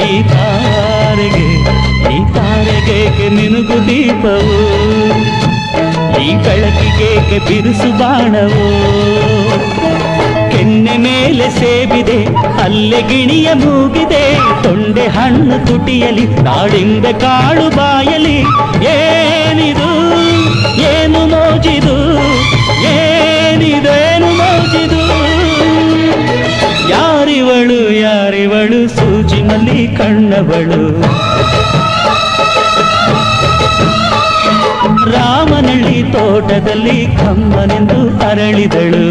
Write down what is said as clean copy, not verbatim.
ಈ ತಾರೆಗೆ ನಿನಗು ದೀಪವು, ಈ ಬೆಳಕಿಗೆ ಬಿರುಸು ಬಾಣವು. ಕೆನ್ನೆ ಮೇಲೆ ಸೇಬಿದೆ, ಅಲ್ಲೆ ಗಿಣಿಯ ಮೂಗಿದೆ, ತೊಂಡೆ ಹಣ್ಣು ತುಟಿಯಲಿ, ದಾಳಿಂಬೆ ಕಾಳು ಬಾಯಲಿ. ಏನಿದು ಏನು ಮೋಜಿದು, ಏನಿದೇನು ಮೋಜಿದು. ಯಾರಿವಳು ಸೂಜಿನಲ್ಲಿ ಕಣ್ಣವಳು, ರಾಮನಳ್ಳಿ ತೋಟದಲ್ಲಿ ಕಮ್ಮನೆಂದು ಅರಳಿದಳು.